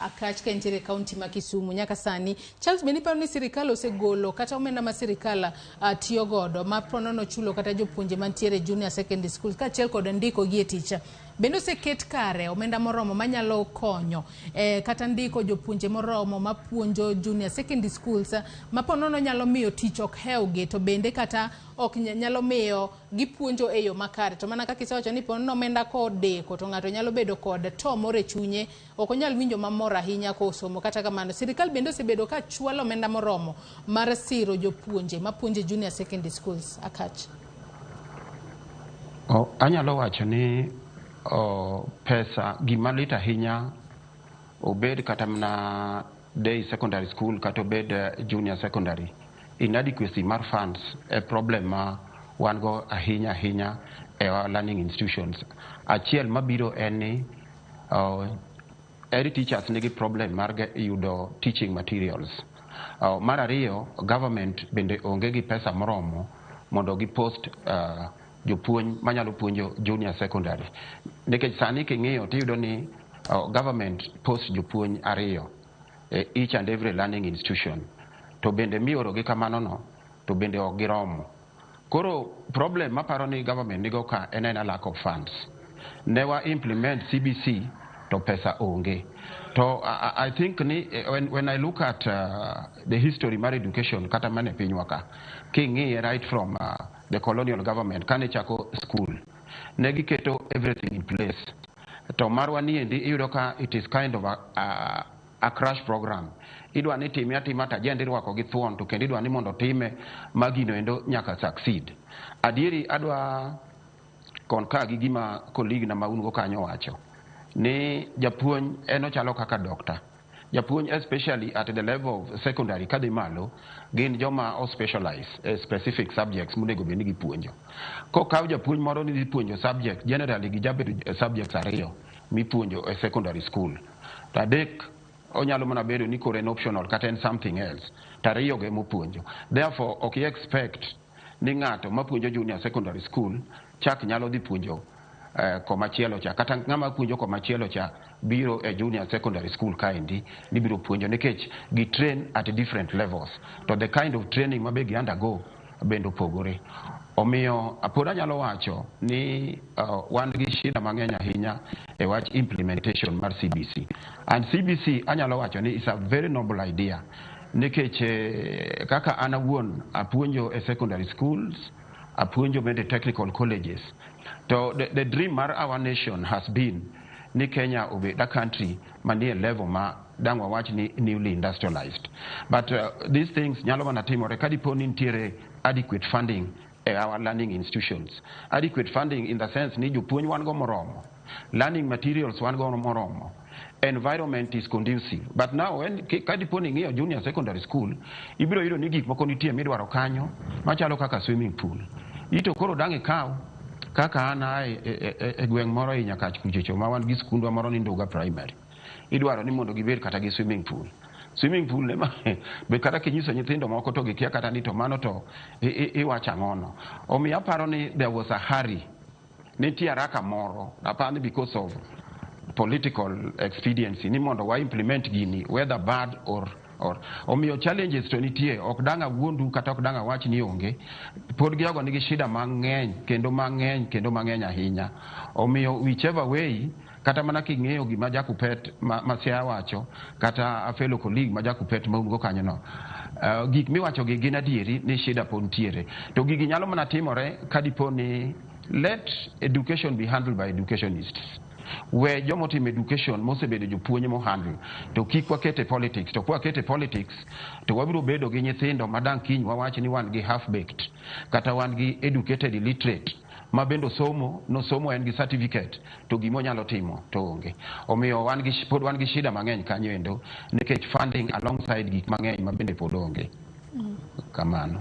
Akach ka entiere kaunti ma Kisumu nyaka sani. Charles bende paro ni sirikal osegolo kata omenda ma sirikal tiyo godo ma ponono chulo kata jopuonje mantiere junior secondary school kaachiel kod ndiko gi e tich. Bende oseket kare omenda moromo manyalo konyo kata ndiko jopuonje moromo mapuonjo junior secondary schools ma ponono nyalo miyo tich ok hewgi to bende kata ok nyalo miyo gipuonjo e yo makare. To mana kaka isewacho ni ponono omenda kodeko to ng'ato nyalo bedo kod to more chunye ok onyal winjo mamor ahinya kosomo. Kata kamano sirikal bende osebedo ka chwalo omenda moromo mar siro jopuonje mapuonjo junior secondary schools. Akach anyalo wacho ni pesa gima lit ahinya obed kata mana day secondary school kata obed junior secondary, inadequacy mar funds a problem ma wan go ahinya e learning institutions. Achiel mabiro en ni every teachers nigi problem mar yudo teaching materials. Mar ariyo, government bende onge gi pesa moromo mondo gi post jopuonj manyalo puonjo junior secondary. Nikech sani king'iyo tiyudo ni government post jopuonj ariyo each and every learning institution. To bende mioro gi kamano no to bende ok giromo. Koro problem maparo ni government nigo ka en lack of funds. Ne wa implement CBC to pesa onge. So I think ni when I look at the history mar education kata mane pinywa ka king'iye right from the colonial government kane chako school ne giketo everything in place. To marwa ni endi iyudo ka it is kind of a crash program. Idwa ni time atima ta jende rwako gi thuon to kendo idwa ni mondo time magino endo nyaka succeed. Adieri adwa konka gi gima colleague na maungo kanyo wacho ni japuonj eno chalo kaka doctor. Japuonj especially at the level of secondary kadhi malo gin joma o specialize specific subjects monego bed ni gipuonjo. Kokaw japuonj moro ni puonjo subject generally gi jabedo subjects ariyo mipuonjo e secondary school. Tadek onyalo mana bedo ni kore en optional kata en something else. Tariyo ge mopuonjo. Therefore ok expect ni ng'ato mapuonjo junior secondary school chak nyalo dhi puonjo komachielo cha kata ng'ama puonjo komachielo cha biro e junior secondary school kaendi ni biro puonjo nikech gi train at different levels to the kind of training mabe gi undergo bendo pogore. Omiyo pod anyalo wacho ni wan gi shida mang'eny ahinya e wach implementation mar CBC. And CBC anyalo wacho ni is a very noble idea nikech kaka an awuon apuonjo e secondary schools, apuonjo bende technical colleges. So the dream mar our nation has been ni Kenya obed a country manie level ma dangwa wach ni newly industrialized. But these things nyalo mana timore kadipo ni nitiere adequate funding e our learning institutions. Adequate funding in the sense ni jopuonj wan go moromo, learning materials wan go moromo, environment is conducive. But now when kadipo ni ng'iyo junior secondary school ibiro yudo ni gik moko nitie midwaro kanyo machalo kaka swimming pool. Ito koro dang' ikaw kaka ana e gweng' moro i Nyakach kuchocho ma wan gi skundwa moro ni Nduga Primary. Idwaro ni mondo gibed kata gi swimming pool. Swimming pool ne ma be kata kinyiso nyithindo moko to gikia kata ni to mano to iwacha ng'ono. Omiyo aparo ni there was a hurry. Nitie haraka moro apani because of political expediency ni mondo wa implement gini whether bad or omiyo challenges to nitie ok dang' awuondu kata ok dang' awach ni onge. Pod giago nigi shida mang'eny kendo mang'eny ahinya. Omiyo whichever way kata mana king'eyo gima Jakupet ma Siaya wacho kata a fellow colleague ma Jakupet maungo kanyo no gik miwacho gi gin adieri ni shida pod ntiere. To gigi nyalo mana timore kadipo ni let education be handled by educationists. We jomo tim education mosebedo jopuonje mo handle to kik wakete politics. To kwa kete politics to wabiro bedo gi nyithindo madang' kiny wawach ni wan gi half baked kata wan gi educated illiterate ma bendo somo en gi certificate to gimo nyalo timo to onge. Omiyo pod wan gi shida mang'eny kanyo endo nikech funding alongside gik mang'eny ma bende pod onge. Kamano.